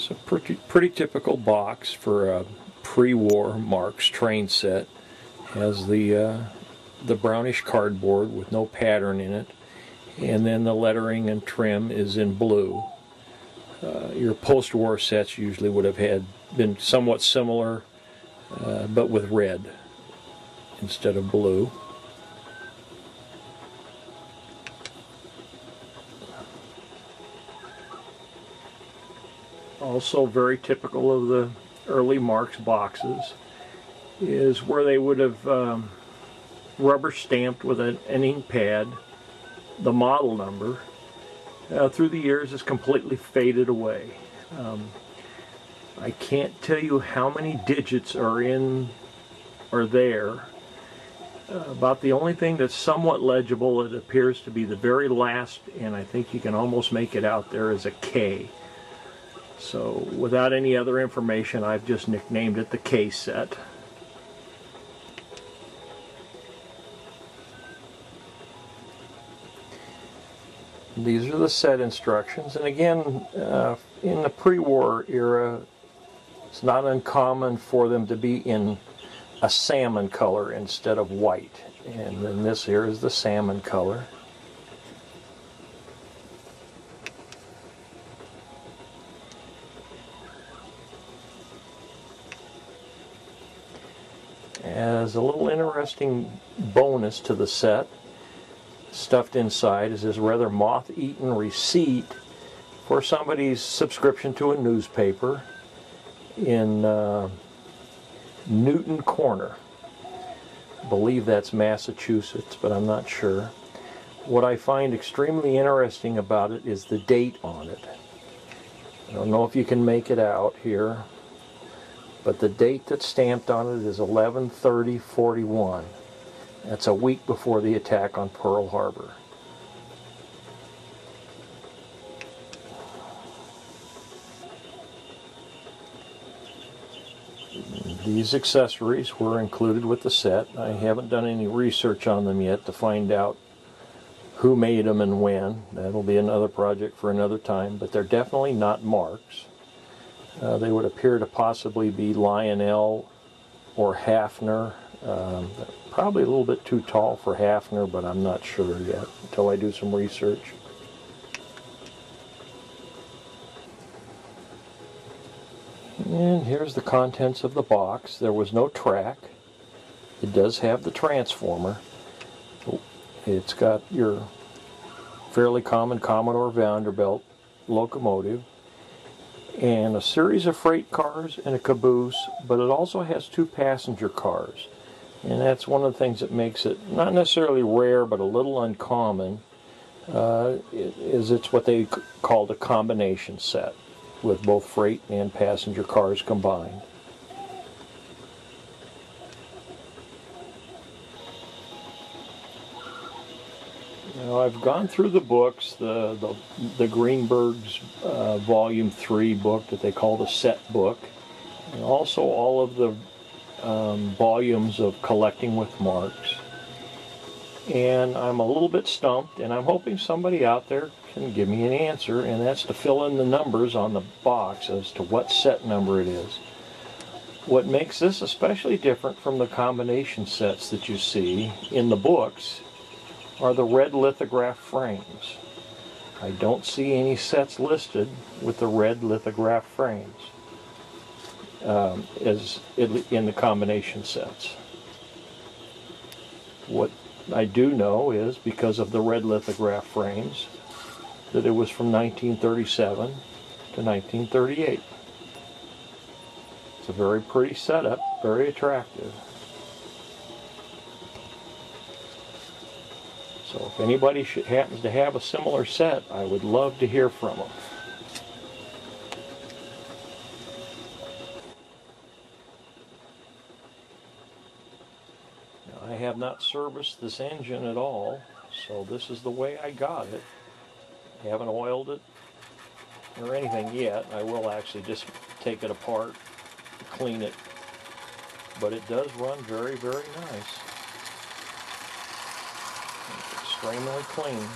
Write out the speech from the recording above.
It's a pretty typical box for a pre-war Marx train set. Has the brownish cardboard with no pattern in it, and then the lettering and trim is in blue. Your post-war sets usually would have been somewhat similar, but with red instead of blue. Also very typical of the early Marx boxes is where they would have rubber stamped with an ink pad the model number. Through the years it's completely faded away. I can't tell you how many digits are there. About the only thing that's somewhat legible, it appears to be the very last, and I think you can almost make it out there as a K. So without any other information, I've just nicknamed it the K set. These are the set instructions, and again, in the pre-war era, it's not uncommon for them to be in a salmon color instead of white. And then this here is the salmon color. As a little interesting bonus to the set, stuffed inside is this rather moth-eaten receipt for somebody's subscription to a newspaper in Newton Corner. I believe that's Massachusetts, but I'm not sure. What I find extremely interesting about it is the date on it. I don't know if you can make it out here, but the date that's stamped on it is 11/30/41. That's a week before the attack on Pearl Harbor. These accessories were included with the set. I haven't done any research on them yet to find out who made them and when. That'll be another project for another time, but they're definitely not Marx. They would appear to possibly be Lionel or Hafner. Probably a little bit too tall for Hafner, but I'm not sure yet until I do some research. And here's the contents of the box. There was no track. It does have the transformer. It's got your fairly common Commodore Vanderbilt locomotive and a series of freight cars and a caboose, but it also has 2 passenger cars. And that's one of the things that makes it not necessarily rare, but a little uncommon, is it's what they called a combination set, with both freight and passenger cars combined. Now I've gone through the books, the Greenberg's Volume 3 book that they call the set book, and also all of the volumes of Collecting with Marx. And I'm a little bit stumped, and I'm hoping somebody out there can give me an answer, and that's to fill in the numbers on the box as to what set number it is. What makes this especially different from the combination sets that you see in the books are the red lithograph frames. I don't see any sets listed with the red lithograph frames as in the combination sets. What I do know is, because of the red lithograph frames, that it was from 1937 to 1938. It's a very pretty setup, very attractive. So if anybody happens to have a similar set, I would love to hear from them. Now, I have not serviced this engine at all, so this is the way I got it. I haven't oiled it or anything yet. I will actually just take it apart, clean it, but it does run very, very nice. It's extremely clean.